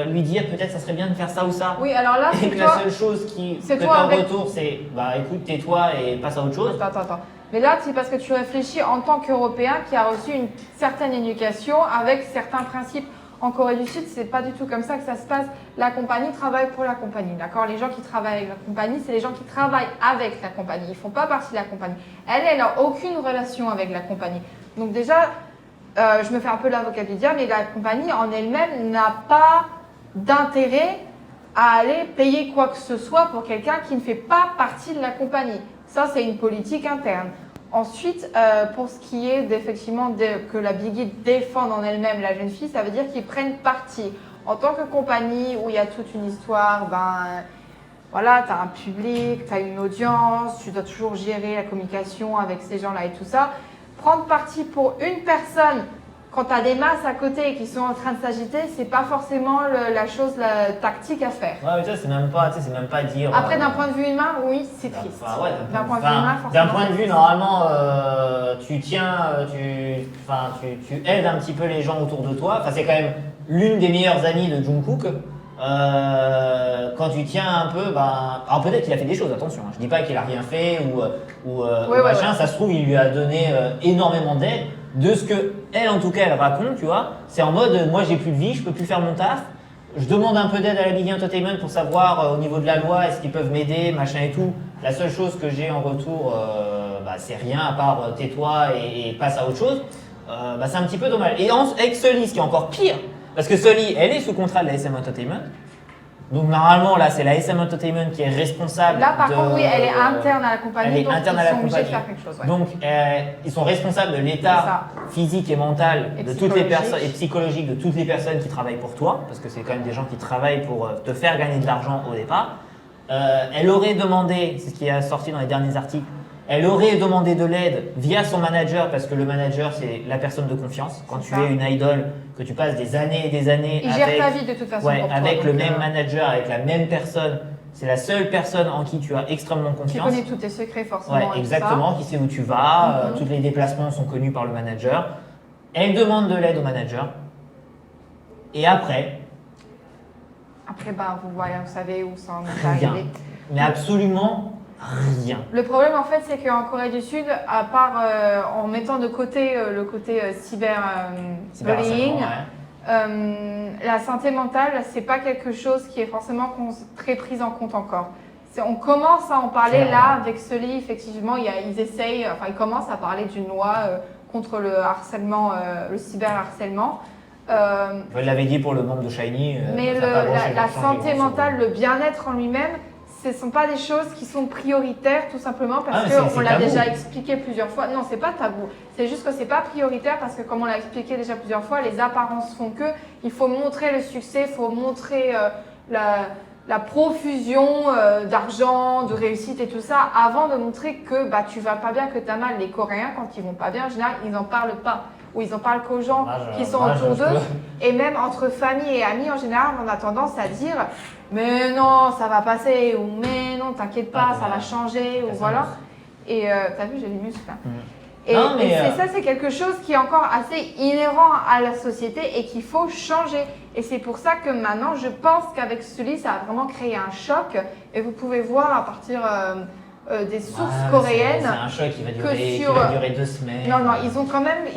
lui dire peut-être ça serait bien de faire ça ou ça. Oui, alors là, et que la seule chose que tu as en retour, c'est bah écoute, tais-toi et passe à autre chose. Attends. Mais là, c'est parce que tu réfléchis en tant qu'Européen qui a reçu une certaine éducation avec certains principes. En Corée du Sud, c'est pas du tout comme ça que ça se passe. La compagnie travaille pour la compagnie, d'accord? Les gens qui travaillent avec la compagnie, c'est les gens qui travaillent avec la compagnie. Ils font pas partie de la compagnie. Elle n'a aucune relation avec la compagnie. Donc déjà, je me fais un peu l'avocat du diable, mais la compagnie en elle-même n'a pas d'intérêt à aller payer quoi que ce soit pour quelqu'un qui ne fait pas partie de la compagnie. Ça, c'est une politique interne. Ensuite, pour ce qui est d'effectivement que la Big Hit défende en elle-même la jeune fille, ça veut dire qu'ils prennent parti. En tant que compagnie où il y a toute une histoire, voilà, tu as un public, tu as une audience, tu dois toujours gérer la communication avec ces gens-là et tout ça. Prendre parti pour une personne quand tu as des masses à côté qui sont en train de s'agiter, c'est pas forcément la tactique à faire. Ouais, mais ça, c'est même pas dire. Après, d'un point de vue humain, oui, c'est triste. D'un point de vue humain, forcément. D'un point de vue, normalement, tu aides un petit peu les gens autour de toi. Enfin, c'est quand même l'une des meilleures amies de Jungkook. Quand tu tiens un peu, alors peut-être qu'il a fait des choses, attention, hein. Je dis pas qu'il a rien fait ou machin, ça se trouve, il lui a donné énormément d'aide. De ce que elle, en tout cas, elle raconte, tu vois, c'est en mode moi j'ai plus de vie, je peux plus faire mon taf. Je demande un peu d'aide à la Big Entertainment pour savoir au niveau de la loi, est-ce qu'ils peuvent m'aider, machin et tout. La seule chose que j'ai en retour, c'est rien à part tais-toi et passe à autre chose. C'est un petit peu dommage. Et avec Sully, ce qui est encore pire, parce que Sully, elle est sous contrat de la SM Entertainment, Donc normalement, là, c'est la SM Entertainment qui est responsable. Là, par contre, oui, elle est interne à la compagnie. Elle est donc interne ils à la sont obligés de compagnie. faire quelque chose. Ouais. Donc, ils sont responsables de l'état physique et mental Et de toutes les personnes et psychologique de toutes les personnes qui travaillent pour toi, parce que c'est quand même des gens qui travaillent pour te faire gagner de l'argent au départ. Elle aurait demandé, c'est ce qui est sorti dans les derniers articles, elle aurait demandé de l'aide via son manager, parce que le manager, c'est la personne de confiance. Quand tu es une idole, que tu passes des années et des années il gère ta vie de toute façon. Ouais, pour avec toi, le même manager, avec la même personne, c'est la seule personne en qui tu as extrêmement confiance. Qui connaît tous tes secrets forcément. Ouais, exactement, qui sait où tu vas, tous les déplacements sont connus par le manager. Elle demande de l'aide au manager. Et après, bah, vous savez où ça en est rien. arrivé. Mais absolument rien. Le problème en fait, c'est qu'en Corée du Sud, à part en mettant de côté le côté cyberbullying, la santé mentale, c'est pas quelque chose qui est forcément très pris en compte encore. On commence à en parler là avec ce livre, effectivement, ils commencent à parler d'une loi contre le harcèlement, le cyberharcèlement. Vous l'avez dit pour le membre de Shiny. Mais la santé mentale, le bien-être en lui-même, ce ne sont pas des choses qui sont prioritaires tout simplement parce qu'on l'a déjà expliqué plusieurs fois. Non, c'est pas tabou. C'est juste que c'est pas prioritaire parce que comme on l'a expliqué déjà plusieurs fois, les apparences font que il faut montrer le succès, il faut montrer la profusion d'argent, de réussite et tout ça avant de montrer que bah, tu vas pas bien, que tu as mal. Les Coréens, quand ils vont pas bien, en général, ils n'en parlent pas. Ou ils en parlent qu'aux gens qui sont autour d'eux. Et même entre famille et amis, en général, on a tendance à dire « Mais non, ça va passer » ou « Mais non, t'inquiète pas, ça va changer » ou voilà. Et t'as vu, j'ai les muscles là. Et ça, c'est quelque chose qui est encore assez inhérent à la société et qu'il faut changer. Et c'est pour ça que maintenant, je pense qu'avec ce livre, ça a vraiment créé un choc. Et vous pouvez voir à partir des sources coréennes. C'est un choc qui va durer 2 semaines. Non, ils ont quand même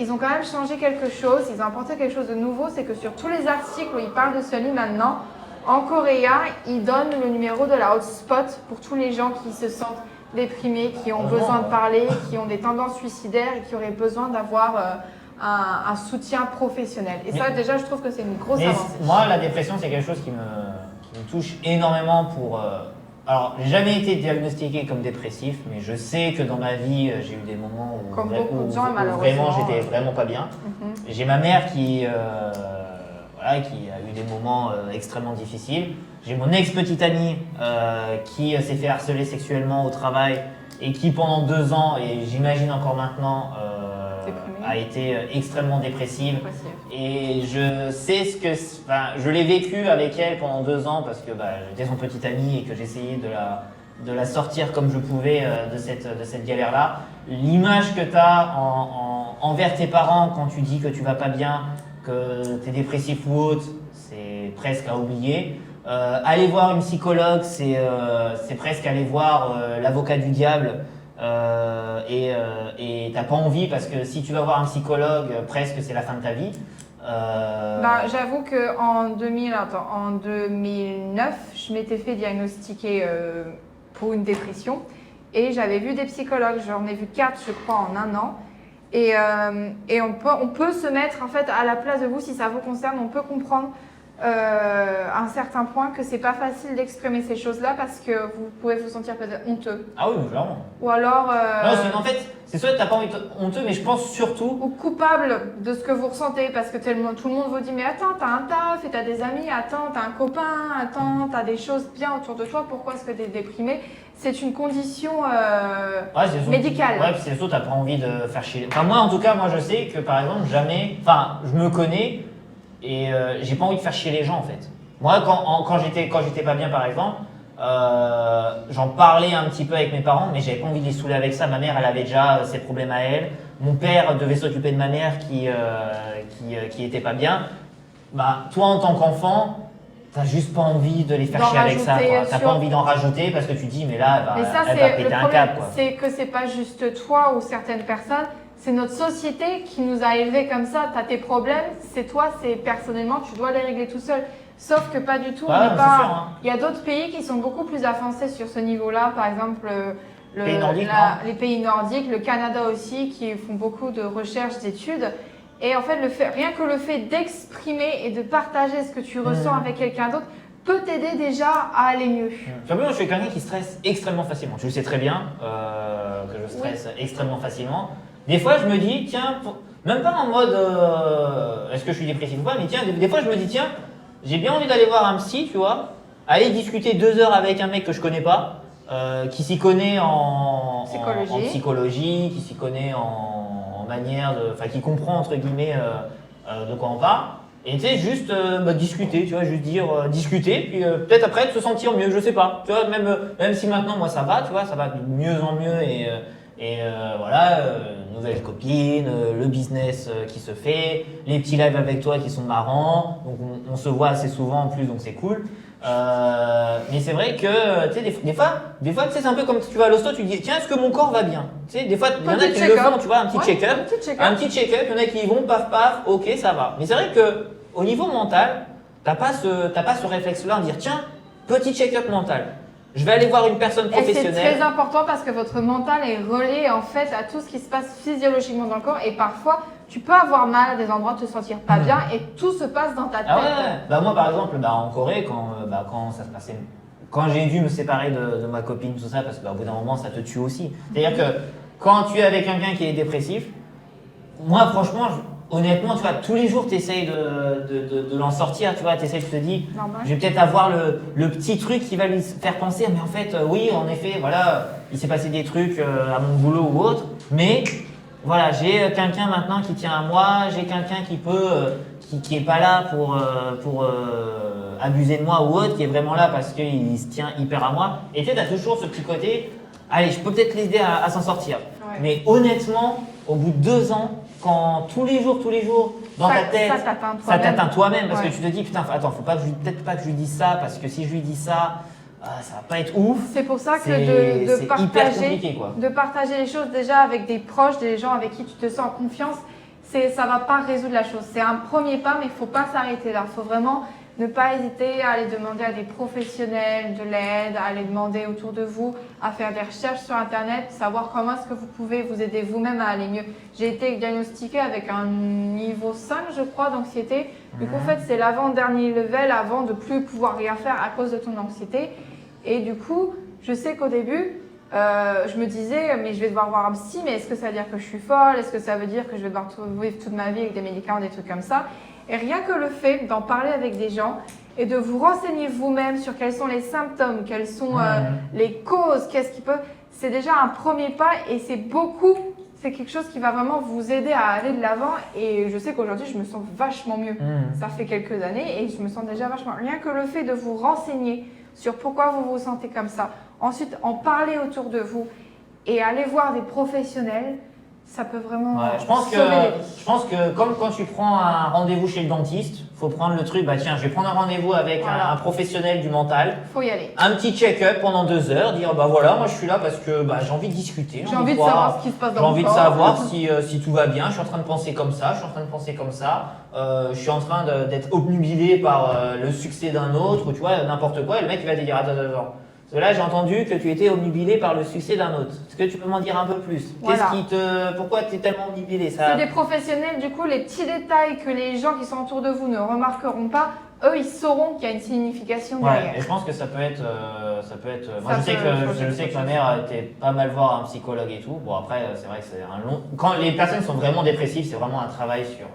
changé quelque chose. Ils ont apporté quelque chose de nouveau. C'est que sur tous les articles où ils parlent de ce livre maintenant, en coréen, ils donnent le numéro de la hotspot pour tous les gens qui se sentent déprimés, qui ont besoin de parler, qui ont des tendances suicidaires et qui auraient besoin d'avoir un soutien professionnel. Et ça, déjà, je trouve que c'est une grosse avancée. Moi, la dépression, c'est quelque chose qui me touche énormément pour... Alors, j'ai jamais été diagnostiqué comme dépressif, mais je sais que dans ma vie, j'ai eu des moments où, vraiment, j'étais vraiment pas bien. J'ai ma mère qui a eu des moments extrêmement difficiles. J'ai mon ex-petite amie qui s'est fait harceler sexuellement au travail et qui pendant 2 ans, et j'imagine encore maintenant, a été extrêmement dépressive. Et je sais je l'ai vécu avec elle pendant 2 ans parce que j'étais son petite amie et que j'essayais de la sortir comme je pouvais de cette galère-là. L'image que tu as envers tes parents quand tu dis que tu vas pas bien, que tu es dépressif ou autre, c'est presque à oublier. Aller voir une psychologue, c'est presque aller voir l'avocat du diable. Et t'as pas envie parce que si tu vas voir un psychologue, presque c'est la fin de ta vie. J'avoue qu'en 2009, je m'étais fait diagnostiquer pour une dépression et j'avais vu des psychologues. J'en ai vu 4, je crois, en 1 an. Et on peut se mettre en fait à la place de vous si ça vous concerne. On peut comprendre à un certain point que c'est pas facile d'exprimer ces choses-là parce que vous pouvez vous sentir peut-être honteux. Ah oui, clairement. Ou alors. En fait, c'est soit t'as pas envie d'être honteux, mais je pense surtout. Ou coupable de ce que vous ressentez parce que tout le monde vous dit mais attends, t'as un taf et t'as des amis, attends, t'as un copain, attends, t'as des choses bien autour de toi, pourquoi est-ce que t'es déprimé? C'est une condition médicale. Ouais, c'est surtout t'as pas envie de faire chier. Enfin, moi en tout cas, je sais que par exemple, jamais. Enfin, je me connais. Et j'ai pas envie de faire chier les gens en fait. Moi quand j'étais pas bien par exemple, j'en parlais un petit peu avec mes parents, mais j'avais pas envie de les saouler avec ça. Ma mère elle avait déjà ses problèmes à elle. Mon père devait s'occuper de ma mère qui était pas bien. Toi en tant qu'enfant, t'as juste pas envie de les faire chier avec ça. T'as pas envie d'en rajouter parce que tu dis mais là mais ça, elle va péter un câble. C'est que c'est pas juste toi ou certaines personnes. C'est notre société qui nous a élevés comme ça. Tu as tes problèmes, c'est toi, c'est personnellement, tu dois les régler tout seul. Sauf que pas du tout. Il y a d'autres pays qui sont beaucoup plus avancés sur ce niveau-là. Par exemple, les pays nordiques, le Canada aussi, qui font beaucoup de recherches, d'études. Et en fait, rien que le fait d'exprimer et de partager ce que tu ressens avec quelqu'un d'autre peut t'aider déjà à aller mieux. Simplement, je suis quelqu'un qui stresse extrêmement facilement. Tu le sais très bien que je stresse extrêmement facilement. Des fois, je me dis, tiens, même pas en mode est-ce que je suis dépressif ou pas, mais tiens, des fois, je me dis, tiens, j'ai bien envie d'aller voir un psy, tu vois, aller discuter 2 heures avec un mec que je connais pas, qui s'y connaît en psychologie, qui s'y connaît en manière de. Enfin, qui comprend, entre guillemets, de quoi on parle. Et tu sais, juste discuter, tu vois, juste dire discuter, puis peut-être après de se sentir mieux, je sais pas. Tu vois, même si maintenant, moi, ça va, tu vois, ça va de mieux en mieux et voilà, nouvelles copines, le business qui se fait, les petits lives avec toi qui sont marrants, donc on se voit assez souvent en plus, donc c'est cool. Mais c'est vrai que, tu sais, des fois, tu sais, c'est un peu comme si tu vas à l'hosto, tu te dis, tiens, est-ce que mon corps va bien? Tu sais, des fois, il y en a qui le font, tu vois, un petit check-up. Un petit check-up, il y en a qui y vont, paf, paf, ok, ça va. Mais c'est vrai que au niveau mental, t'as pas ce réflexe-là de dire, tiens, petit check-up mental. Je vais aller voir une personne professionnelle. Et c'est très important parce que votre mental est relié en fait à tout ce qui se passe physiologiquement dans le corps et parfois tu peux avoir mal à des endroits, te sentir pas bien et tout se passe dans ta tête. Ah ouais. Bah moi par exemple, en Corée, quand ça se passait, quand j'ai dû me séparer de ma copine, tout ça, parce qu'au bout d'un moment ça te tue aussi. C'est-à-dire que quand tu es avec quelqu'un qui est dépressif, moi franchement, honnêtement, tu vois, tous les jours, tu essayes de l'en sortir, tu vois, tu te dis, je vais peut-être avoir le petit truc qui va lui faire penser, mais en fait, oui, en effet, voilà, il s'est passé des trucs à mon boulot ou autre, mais voilà, j'ai quelqu'un maintenant qui tient à moi, j'ai quelqu'un qui peut, qui est pas là pour abuser de moi ou autre, qui est vraiment là parce qu'il se tient hyper à moi, et tu sais, t'as toujours ce petit côté, allez, je peux peut-être l'aider à s'en sortir, mais honnêtement, au bout de 2 ans, quand tous les jours, dans ta tête, ça t'atteint toi-même parce que tu te dis putain, attends, faut peut-être pas que je lui dise ça parce que si je lui dis ça, ça va pas être ouf. C'est pour ça que de partager les choses déjà avec des proches, des gens avec qui tu te sens en confiance, ça va pas résoudre la chose. C'est un premier pas, mais il faut pas s'arrêter là. Il faut vraiment ne pas hésiter à aller demander à des professionnels de l'aide, à aller demander autour de vous, à faire des recherches sur Internet, savoir comment est-ce que vous pouvez vous aider vous-même à aller mieux. J'ai été diagnostiquée avec un niveau 5, je crois, d'anxiété. Du coup, en fait, c'est l'avant-dernier level avant de plus pouvoir rien faire à cause de ton anxiété. Et du coup, je sais qu'au début, je me disais, mais je vais devoir voir un psy, mais est-ce que ça veut dire que je suis folle? Est-ce que ça veut dire que je vais devoir vivre toute ma vie avec des médicaments, des trucs comme ça? Et rien que le fait d'en parler avec des gens et de vous renseigner vous-même sur quels sont les symptômes, quelles sont les causes, qu'est-ce qui peut… C'est déjà un premier pas et c'est quelque chose qui va vraiment vous aider à aller de l'avant. Et je sais qu'aujourd'hui, je me sens vachement mieux. Ça fait quelques années et je me sens déjà vachement… Rien que le fait de vous renseigner sur pourquoi vous vous sentez comme ça, ensuite en parler autour de vous et aller voir des professionnels, ça peut vraiment je pense que comme quand tu prends un rendez-vous chez le dentiste, faut prendre le truc, bah tiens, je vais prendre un rendez-vous avec un professionnel du mental. Faut y aller. Un petit check-up pendant 2 heures, dire bah voilà, moi je suis là parce que j'ai envie de discuter. J'ai envie de savoir ce qui se passe dans mon corps. J'ai envie de savoir si tout va bien, je suis en train de penser comme ça, je suis en train de penser comme ça, je suis en train d'être obnubilé par le succès d'un autre, ou tu vois, n'importe quoi, et le mec il va te dire attends. Parce que là, j'ai entendu que tu étais obnubilé par le succès d'un autre. Est-ce que tu peux m'en dire un peu plus? Pourquoi tu es tellement obnubilé ça? C'est des professionnels, du coup, les petits détails que les gens qui sont autour de vous ne remarqueront pas, eux, ils sauront qu'il y a une signification derrière. Et je pense que ça peut être… Moi, je sais que ma mère a été pas mal voir un psychologue et tout. Bon, après, c'est vrai que c'est un long… Quand les personnes sont vraiment dépressives, c'est vraiment un travail sur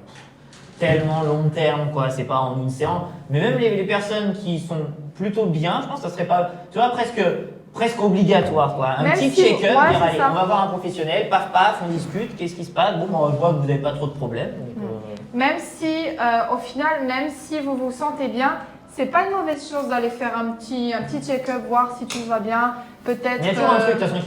tellement long terme, quoi. C'est pas en une séance. Mais même les personnes qui sont plutôt bien, je pense que ça serait pas, tu vois, presque obligatoire, quoi. Un petit check-up, dire allez, on va voir un professionnel, paf, on discute, qu'est-ce qui se passe? Bon, je vois que vous n'avez pas trop de problèmes. Même si, au final, même si vous vous sentez bien, c'est pas une mauvaise chose d'aller faire un petit check-up, voir si tout va bien. Peut-être. Il y a toujours un truc de toute façon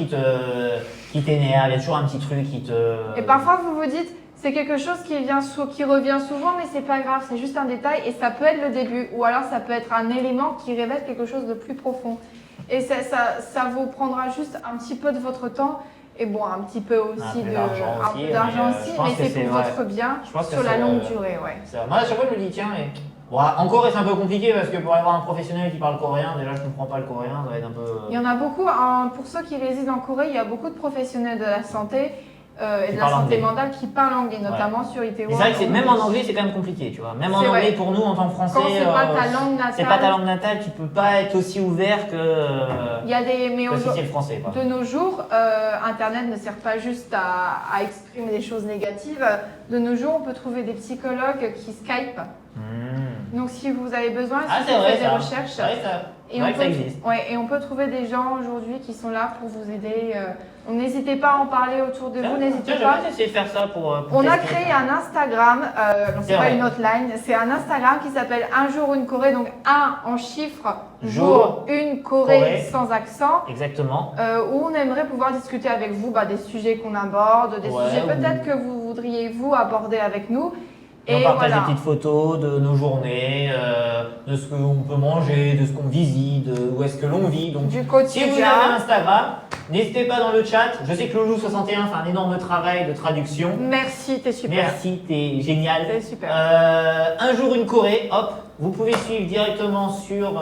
qui t'énerve, il y a toujours un petit truc qui te. Et parfois vous vous dites, c'est quelque chose qui revient souvent, mais c'est pas grave, c'est juste un détail et ça peut être le début, ou alors ça peut être un élément qui révèle quelque chose de plus profond. Et ça vous prendra juste un petit peu de votre temps. Et bon, un petit peu aussi d'argent aussi, mais c'est pour votre bien sur la longue durée. Moi, à chaque fois, je me dis, tiens, en Corée, c'est un peu compliqué parce que pour aller voir un professionnel qui parle coréen, déjà, je ne comprends pas le coréen, ça va être un peu… Il y en a beaucoup, pour ceux qui résident en Corée, il y a beaucoup de professionnels de la santé et de la santé mentale qui parlent anglais, notamment sur Itaewon. C'est vrai que même en anglais, c'est quand même compliqué, tu vois. Même en anglais, pour nous, en tant que Français, quand c'est pas ta langue natale, c'est pas ta langue natale, tu peux pas être aussi ouvert que, il y a des, mais que si c'est le français. Quoi. De nos jours, Internet ne sert pas juste à exprimer des choses négatives. De nos jours, on peut trouver des psychologues qui Skype. Donc si vous avez besoin, si vous faites des recherches, et on peut trouver des gens aujourd'hui qui sont là pour vous aider. N'hésitez pas à en parler autour de vous, n'hésitez pas. Je vais essayer de faire ça pour on a créé un Instagram, c'est pas une hotline, c'est un Instagram qui s'appelle Un jour une Corée, donc 1 en chiffres, jour, une Corée sans accent. Exactement. Où on aimerait pouvoir discuter avec vous des sujets qu'on aborde, des sujets peut-être que vous voudriez vous aborder avec nous. Et on partage des petites photos de nos journées, de ce qu'on peut manger, de ce qu'on visite, où est-ce que l'on vit. Donc, si vous avez un Instagram, n'hésitez pas dans le chat. Je sais que Loulou61 fait un énorme travail de traduction. Merci, t'es super. Merci, t'es génial. T'es super. Un jour une Corée, hop, vous pouvez suivre directement sur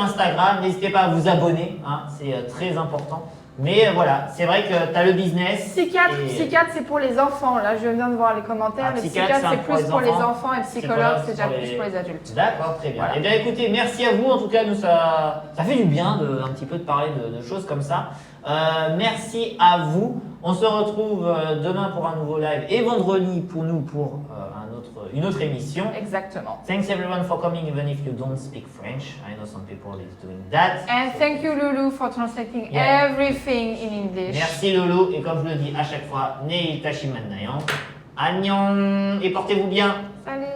Instagram. N'hésitez pas à vous abonner, hein, c'est très important. Mais voilà, c'est vrai que tu as le business. Psychiatre, c'est pour les enfants. Là, je viens de voir les commentaires. Le psychiatre, c'est plus pour les enfants et psychologue, c'est déjà plus pour les adultes. D'accord, très bien. Voilà. Eh bien, écoutez, merci à vous. En tout cas, nous, ça fait du bien un petit peu de parler de choses comme ça. Merci à vous. On se retrouve demain pour un nouveau live et vendredi pour une autre émission. Exactement. Thanks everyone for coming, even if you don't speak French. I know some people is doing that. And thank you Loulou for translating everything in English. Merci Loulou, et comme je le dis à chaque fois, Neil Tashiman Nayan. Annyeong, et portez-vous bien. Salut.